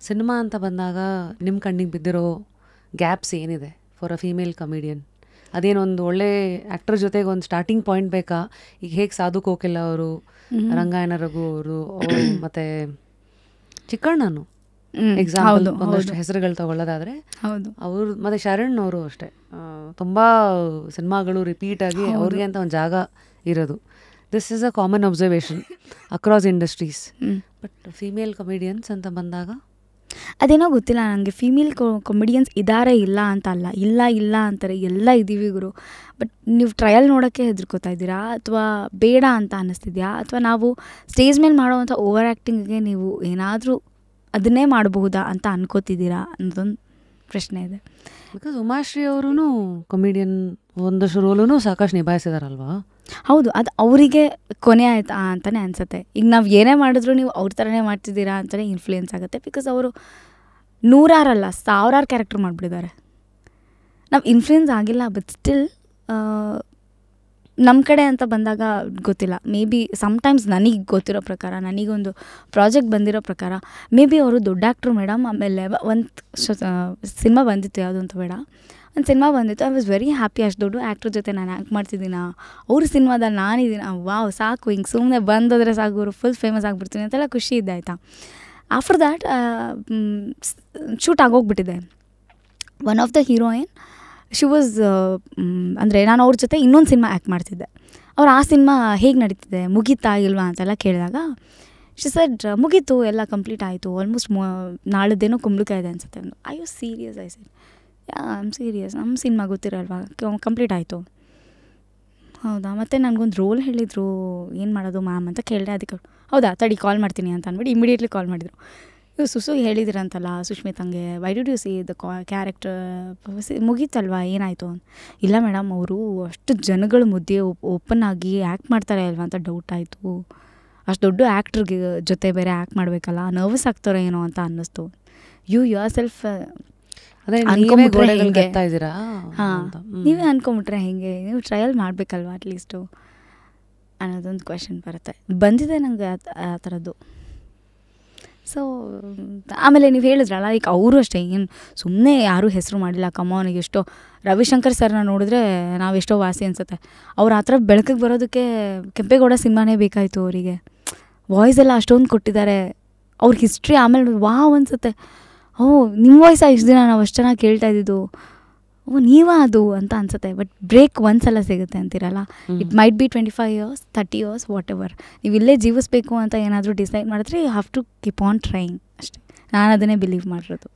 Cinema ಅಂತ ಬಂದಾಗ ನಿಮ್ಮ ಕಣ್ಣಿಗೆ ಬಿದ್ದಿರೋ ಗ್ಯಾಪ್ಸ್ ಏನಿದೆ ಫಾರ್ ಅ ಫೀಮೇಲ್ ಕಮಿಡಿಯನ್? ಅದೇನೊಂದು ಒಳ್ಳೆ ಆ್ಯಕ್ಟರ್ ಜೊತೆಗೆ ಒಂದು ಸ್ಟಾರ್ಟಿಂಗ್ ಪಾಯಿಂಟ್ ಬೇಕಾ? ಈಗ ಹೇಗೆ ಸಾಧು ಕೋಕಿಲ ಅವರು, ರಂಗಾಯಣ ರಘು ಅವರು, ಮತ್ತು ಚಿಕ್ಕಣ್ಣನು ಎಕ್ಸಾಂಪಲ್ ಒಂದಷ್ಟು ಹೆಸರುಗಳು ತಗೊಳ್ಳೋದಾದರೆ ಅವರು, ಮತ್ತು ಶರಣ್ ಅವರು ಅಷ್ಟೇ, ತುಂಬ ಸಿನಿಮಾಗಳು ರಿಪೀಟ್ ಆಗಿ ಅವ್ರಿಗೆ ಅಂತ ಒಂದು ಜಾಗ ಇರೋದು. This is a common observation across industries. But female comedians ಅಂತ ಬಂದಾಗ ಅದೇನೋ ಗೊತ್ತಿಲ್ಲ ನನಗೆ. ಫೀಮೇಲ್ ಕಾಮಿಡಿಯನ್ಸ್ ಇದ್ದಾರೆ ಇಲ್ಲ ಅಂತ ಅಲ್ಲ, ಇಲ್ಲ ಅಂತಾರೆ, ಎಲ್ಲ ಇದ್ದೀವಿ ಗುರು. ಬಟ್ ನೀವು ಟ್ರಯಲ್ ನೋಡೋಕ್ಕೆ ಹೆದರ್ಕೋತಾ ಇದ್ದೀರಾ ಅಥವಾ ಬೇಡ ಅಂತ ಅನ್ನಿಸ್ತಿದ್ಯಾ, ಅಥವಾ ನಾವು ಸ್ಟೇಜ್ ಮೇಲೆ ಮಾಡೋವಂಥ ಓವರ್ ಆ್ಯಕ್ಟಿಂಗ್ಗೆ ನೀವು ಏನಾದರೂ ಅದನ್ನೇ ಮಾಡಬಹುದಾ ಅಂತ ಅನ್ಕೋತಿದ್ದೀರಾ ಅನ್ನೋದೊಂದು ಪ್ರಶ್ನೆ ಇದೆ. ಬಿಕಾಸ್ ಉಮಾಶ್ರೀ ಅವರೂ ಕಮಿಡಿಯನ್ ಒಂದಷ್ಟು ರೋಲೂ ಸಾಕಷ್ಟು ನಿಭಾಯಿಸಿದಾರಲ್ವಾ? ಹೌದು, ಅದು ಅವರಿಗೆ ಕೊನೆ ಆಯ್ತಾ ಅಂತಲೇ ಅನಿಸುತ್ತೆ. ಈಗ ನಾವು ಏನೇ ಮಾಡಿದ್ರು ನೀವು ಅವ್ರ ಥರನೇ ಮಾಡ್ತಿದ್ದೀರಾ ಅಂತಲೇ ಇನ್ಫ್ಲೂಯೆನ್ಸ್ ಆಗುತ್ತೆ. ಬಿಕಾಸ್ ಅವರು 100 ಕ್ಯಾರೆಕ್ಟರ್ ಮಾಡಿಬಿಟ್ಟಿದ್ದಾರೆ. ನಾವು ಇನ್ಫ್ಲೂಯೆನ್ಸ್ ಆಗಿಲ್ಲ, ಬಟ್ ಸ್ಟಿಲ್ ನಮ್ಮ ಕಡೆ ಅಂತ ಬಂದಾಗ ಗೊತ್ತಿಲ್ಲ. ಮೇ ಬಿ ಸಮ್ಟೈಮ್ಸ್ ನನಗೆ ಗೊತ್ತಿರೋ ಪ್ರಕಾರ, ನನಗೊಂದು ಪ್ರಾಜೆಕ್ಟ್ ಬಂದಿರೋ ಪ್ರಕಾರ ಮೇ ಬಿ ಅವರು ದೊಡ್ಡ ಆ್ಯಕ್ಟ್ರು ಮೇಡಮ್. ಆಮೇಲೆ ಒಂದು ಸಿನಿಮಾ ಬಂದಿತ್ತು, ಯಾವುದು ಅಂತ ಬೇಡ, ಒಂದು ಸಿನಿಮಾ ಬಂದಿತ್ತು. I was very happy. ಅಷ್ಟು ದೊಡ್ಡ ಆ್ಯಕ್ಟ್ರ್ ಜೊತೆ ನಾನು ಆ್ಯಕ್ಟ್ ಮಾಡ್ತಿದ್ದೀನ, ಅವ್ರ ಸಿನಿಮಾದಲ್ಲಿ ನಾನಿದ್ದೀನಿ, ವಾವ್ ಸಾಕು, ಹಿಂಗೆ ಸುಮ್ಮನೆ ಬಂದೋದ್ರೆ ಸಾಕು ಅವರು ಫುಲ್ ಫೇಮಸ್ ಆಗಿಬಿಡ್ತೀನಿ ಅಂತೆಲ್ಲ ಖುಷಿ ಇದೆ ಆಯಿತಾ. ಆಫ್ಟರ್ ದ್ಯಾಟ್ ಶೂಟ್ ಆಗೋಗ್ಬಿಟ್ಟಿದೆ. One of the heroine she was, ಅಂದರೆ ನಾನು ಅವ್ರ ಜೊತೆ ಇನ್ನೊಂದು ಸಿನಿಮಾ ಆ್ಯಕ್ಟ್ ಮಾಡ್ತಿದ್ದೆ. ಅವ್ರು ಆ ಸಿನಿಮಾ ಹೇಗೆ ನಡೀತಿದೆ, ಮುಗೀತಾ ಇಲ್ವಾ ಅಂತೆಲ್ಲ ಕೇಳಿದಾಗ ಶಿ ಸೆಡ್ ಮುಗೀತು, ಎಲ್ಲ ಕಂಪ್ಲೀಟ್ ಆಯಿತು, ಆಲ್ಮೋಸ್ಟ್ ನಾಳದ್ದೇನೋ ಕುಂಬಳಕಾಯಿ ಇದೆ ಅನ್ಸುತ್ತೆ. I you serious? I said I am serious, ನಮ್ಮ ಸಿನಿಮಾ ಗೊತ್ತಿರಲ್ವಾ, ಕಂಪ್ಲೀಟ್ ಆಯಿತು. ಹೌದಾ, ಮತ್ತು ನನಗೊಂದು ರೋಲ್ ಹೇಳಿದರು, ಏನು ಮಾಡೋದು ಮ್ಯಾಮ್ ಅಂತ ಕೇಳಿದೆ. ಅದಕ್ಕೆ ಹೌದಾ ತಡಿ ಕಾಲ್ ಮಾಡ್ತೀನಿ ಅಂತ ಅಂದ್ಬಿಟ್ಟು ಇಮಿಡಿಯೇಟ್ಲಿ ಕಾಲ್ ಮಾಡಿದರು. ಇವು ಸುಸು ಹೇಳಿದಿರಂತಲ್ಲ ಸುಷ್ಮಿತಂಗೆ, why did you see the character, ಮುಗೀತಲ್ವಾ ಏನಾಯಿತು? ಇಲ್ಲ ಮೇಡಮ್, ಅವರು ಅಷ್ಟು ಜನಗಳ ಮುದ್ದೆ ಓಪನ್ ಆಗಿ ಆ್ಯಕ್ಟ್ ಮಾಡ್ತಾರೆ ಅಲ್ವಾ ಅಂತ ಡೌಟ್ ಆಯಿತು. ಅಷ್ಟು ದೊಡ್ಡ ಆ್ಯಕ್ಟ್ರಿಗೆ ಜೊತೆ ಬೇರೆ ಆ್ಯಕ್ಟ್ ಮಾಡಬೇಕಲ್ಲ, ನರ್ವಸ್ ಆಗ್ತಾರೋ ಏನೋ ಅಂತ ಅನ್ನಿಸ್ತು. ಯು ಯೋರ್ ಸೆಲ್ಫ್ ಅನ್ಕೊಂಬಿಟ್ರೆ ಹೆಂಗೆ? ಹಾಂ, ನೀವೇ ಅನ್ಕೊಂಬಿಟ್ರೆ ಹೆಂಗೆ? ನೀವು ಟ್ರಯಲ್ ಮಾಡಬೇಕಲ್ವ ಅಟ್ಲೀಸ್ಟು ಅನ್ನೋದೊಂದು ಕ್ವೆಶನ್ ಬರುತ್ತೆ. ಬಂದಿದೆ ನನಗೆ ಆ ಥರದ್ದು. ಸೊ ಆಮೇಲೆ ನೀವು ಹೇಳಿದ್ರಲ್ಲ, ಈಗ ಅವರು ಅಷ್ಟೇ, ಏನು ಸುಮ್ಮನೆ ಯಾರೂ ಹೆಸರು ಮಾಡಿಲ್ಲ. ಕಮಾನಿಗೆ ಎಷ್ಟೋ ರವಿಶಂಕರ್ ಸರ್ನ ನೋಡಿದ್ರೆ ನಾವೆಷ್ಟೋ ವಾಸಿ ಅನಿಸುತ್ತೆ. ಅವ್ರು ಆ ಥರ ಬೆಳಕಿಗೆ ಬರೋದಕ್ಕೆ ಕೆಂಪೇಗೌಡ ಸಿನಿಮಾನೇ ಬೇಕಾಯಿತು ಅವರಿಗೆ. ವಾಯ್ಸ್ ಎಲ್ಲ ಅಷ್ಟೊಂದು ಕೊಟ್ಟಿದ್ದಾರೆ, ಅವ್ರ ಹಿಸ್ಟ್ರಿ. ಆಮೇಲೆ ವಾವ್ ಅನಿಸುತ್ತೆ, ನಿಮ್ಮ ವಾಯ್ಸ ಇಷ್ಟು ದಿನ ನಾವು ಅಷ್ಟು ಚೆನ್ನಾಗಿ ಕೇಳ್ತಾ ಇದ್ದಿದ್ದು, ನೀವಾ ಅದು ಅಂತ ಅನ್ಸುತ್ತೆ. ಬಟ್ ಬ್ರೇಕ್ ಒಂದ್ಸಲ ಸಿಗುತ್ತೆ ಅಂತೀರಲ್ಲ, it might be 25 years 30 years whatever. ನೀವು ಇಲ್ಲೇ ಜೀವಿಸ್ಬೇಕು ಅಂತ ಏನಾದರೂ ಡಿಸೈಡ್ ಮಾಡಿದ್ರೆ you have to keep on trying ಅಷ್ಟೇ. ನಾನು ಅದನ್ನೇ ಬಿಲೀವ್ ಮಾಡಿರೋದು.